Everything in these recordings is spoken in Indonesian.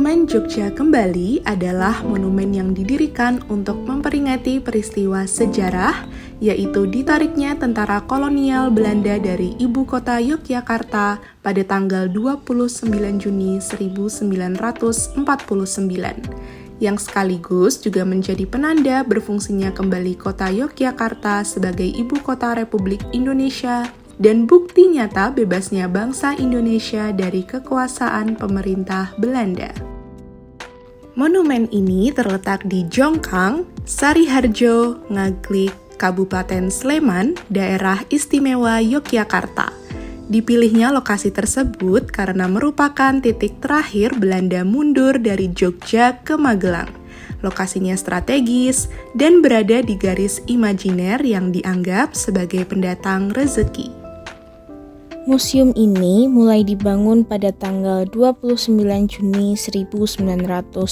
Monumen Jogja Kembali adalah monumen yang didirikan untuk memperingati peristiwa sejarah, yaitu ditariknya tentara kolonial Belanda dari ibu kota Yogyakarta pada tanggal 29 Juni 1949, yang sekaligus juga menjadi penanda berfungsinya kembali kota Yogyakarta sebagai ibu kota Republik Indonesia dan bukti nyata bebasnya bangsa Indonesia dari kekuasaan pemerintah Belanda. Monumen ini terletak di Jongkang, Sariharjo, Ngaglik, Kabupaten Sleman, Daerah Istimewa Yogyakarta. Dipilihnya lokasi tersebut karena merupakan titik terakhir Belanda mundur dari Jogja ke Magelang. Lokasinya strategis dan berada di garis imajiner yang dianggap sebagai pendatang rezeki. Museum ini mulai dibangun pada tanggal 29 Juni 1985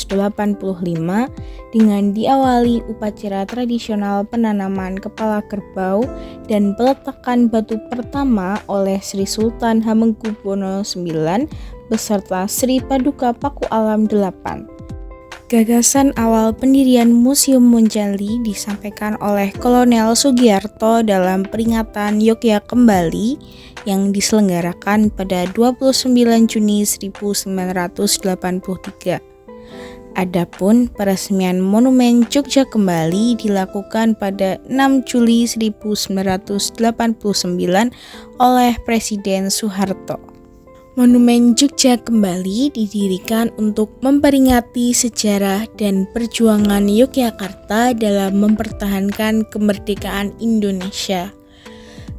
dengan diawali upacara tradisional penanaman kepala kerbau dan peletakan batu pertama oleh Sri Sultan Hamengkubuwono IX beserta Sri Paduka Paku Alam VIII. Gagasan awal pendirian Museum Monjali disampaikan oleh Kolonel Sugiarto dalam peringatan Yogyakarta Kembali yang diselenggarakan pada 29 Juni 1983. Adapun peresmian Monumen Jogja Kembali dilakukan pada 6 Juli 1989 oleh Presiden Soeharto. Monumen Jogja Kembali didirikan untuk memperingati sejarah dan perjuangan Yogyakarta dalam mempertahankan kemerdekaan Indonesia.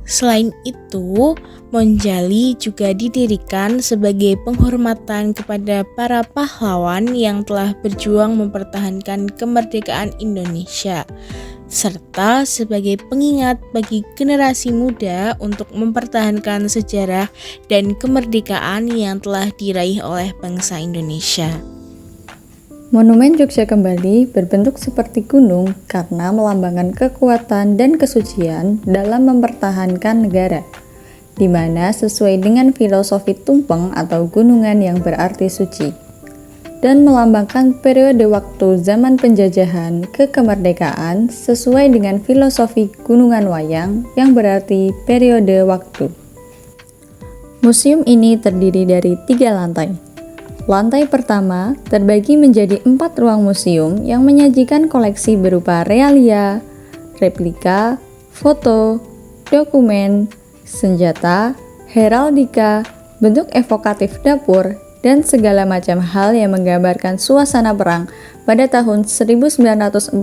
Selain itu, Monjali juga didirikan sebagai penghormatan kepada para pahlawan yang telah berjuang mempertahankan kemerdekaan Indonesia, serta sebagai pengingat bagi generasi muda untuk mempertahankan sejarah dan kemerdekaan yang telah diraih oleh bangsa Indonesia. Monumen Jogja Kembali berbentuk seperti gunung karena melambangkan kekuatan dan kesucian dalam mempertahankan negara, di mana sesuai dengan filosofi tumpeng atau gunungan yang berarti suci, dan melambangkan periode waktu zaman penjajahan ke kemerdekaan sesuai dengan filosofi gunungan wayang yang berarti periode waktu. Museum ini terdiri dari 3 lantai. Lantai pertama terbagi menjadi 4 ruang museum yang menyajikan koleksi berupa realia, replika, foto, dokumen, senjata, heraldika, bentuk evokatif dapur, dan segala macam hal yang menggambarkan suasana perang pada tahun 1945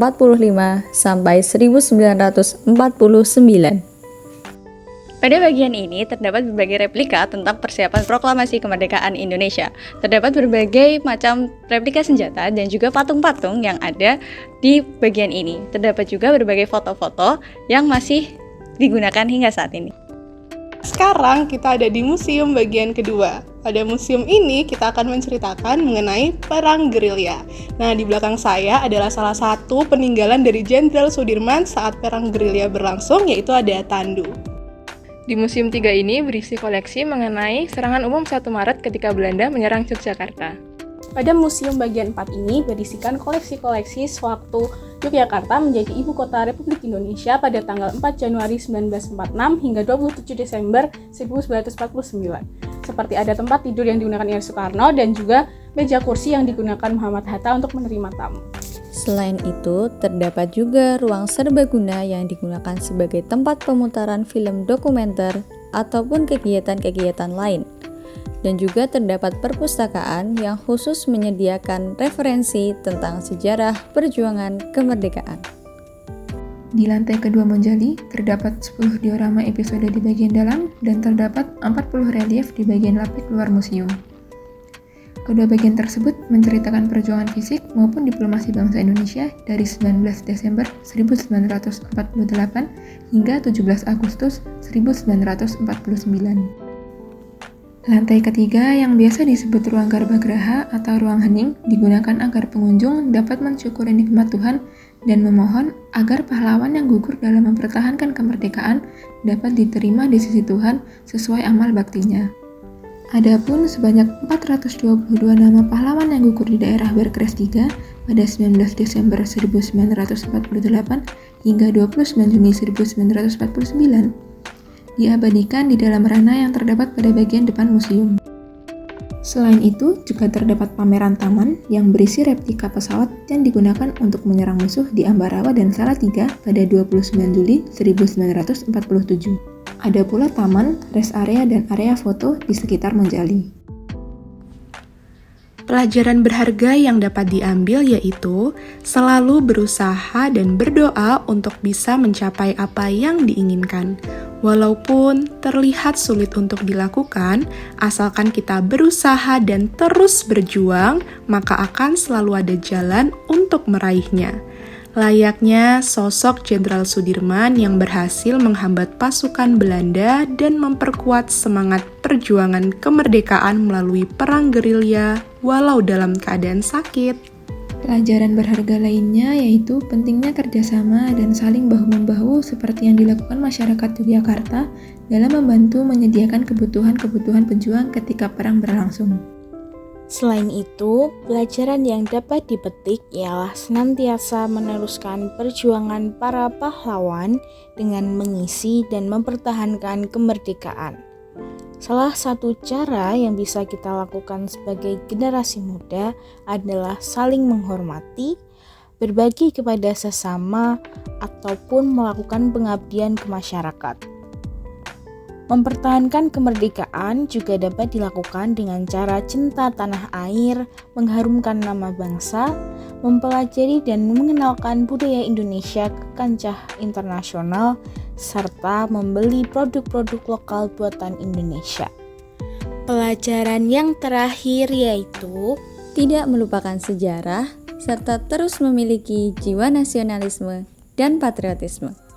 sampai 1949. Pada bagian ini terdapat berbagai replika tentang persiapan proklamasi kemerdekaan Indonesia. Terdapat berbagai macam replika senjata dan juga patung-patung yang ada di bagian ini. Terdapat juga berbagai foto-foto yang masih digunakan hingga saat ini. Sekarang kita ada di museum bagian kedua. Pada museum ini kita akan menceritakan mengenai Perang Gerilya. Nah, di belakang saya adalah salah satu peninggalan dari Jenderal Sudirman saat Perang Gerilya berlangsung, yaitu ada tandu. Di Museum 3 ini berisi koleksi mengenai serangan umum 1 Maret ketika Belanda menyerang Yogyakarta. Pada museum bagian 4 ini berisikan koleksi-koleksi sewaktu Yogyakarta menjadi ibu kota Republik Indonesia pada tanggal 4 Januari 1946 hingga 27 Desember 1949. Seperti ada tempat tidur yang digunakan R. Soekarno dan juga meja kursi yang digunakan Muhammad Hatta untuk menerima tamu. Selain itu, terdapat juga ruang serbaguna yang digunakan sebagai tempat pemutaran film dokumenter ataupun kegiatan-kegiatan lain. Dan juga terdapat perpustakaan yang khusus menyediakan referensi tentang sejarah perjuangan kemerdekaan. Di lantai kedua Monjali, terdapat 10 diorama episode di bagian dalam dan terdapat 40 relief di bagian lapik luar museum. Kedua bagian tersebut menceritakan perjuangan fisik maupun diplomasi bangsa Indonesia dari 19 Desember 1948 hingga 17 Agustus 1949. Lantai ketiga yang biasa disebut ruang Garbhagraha atau ruang hening digunakan agar pengunjung dapat mensyukuri nikmat Tuhan dan memohon agar pahlawan yang gugur dalam mempertahankan kemerdekaan dapat diterima di sisi Tuhan sesuai amal baktinya. Adapun sebanyak 422 nama pahlawan yang gugur di daerah Berkeras III pada 19 Desember 1948 hingga 29 Juni 1949 diabadikan di dalam ranah yang terdapat pada bagian depan museum. Selain itu, juga terdapat pameran taman yang berisi replika pesawat yang digunakan untuk menyerang musuh di Ambarawa dan Salatiga pada 29 Juli 1947. Ada pula taman, rest area, dan area foto di sekitar Monjali. Pelajaran berharga yang dapat diambil yaitu selalu berusaha dan berdoa untuk bisa mencapai apa yang diinginkan. Walaupun terlihat sulit untuk dilakukan, asalkan kita berusaha dan terus berjuang, maka akan selalu ada jalan untuk meraihnya. Layaknya sosok Jenderal Sudirman yang berhasil menghambat pasukan Belanda dan memperkuat semangat perjuangan kemerdekaan melalui perang gerilya walau dalam keadaan sakit. Pelajaran berharga lainnya yaitu pentingnya kerjasama dan saling bahu-membahu seperti yang dilakukan masyarakat Yogyakarta dalam membantu menyediakan kebutuhan-kebutuhan pejuang ketika perang berlangsung. Selain itu, pelajaran yang dapat dipetik ialah senantiasa meneruskan perjuangan para pahlawan dengan mengisi dan mempertahankan kemerdekaan. Salah satu cara yang bisa kita lakukan sebagai generasi muda adalah saling menghormati, berbagi kepada sesama, ataupun melakukan pengabdian ke masyarakat. Mempertahankan kemerdekaan juga dapat dilakukan dengan cara cinta tanah air, mengharumkan nama bangsa, mempelajari dan mengenalkan budaya Indonesia ke kancah internasional, serta membeli produk-produk lokal buatan Indonesia. Pelajaran yang terakhir yaitu Tidak melupakan sejarah, serta terus memiliki jiwa nasionalisme dan patriotisme.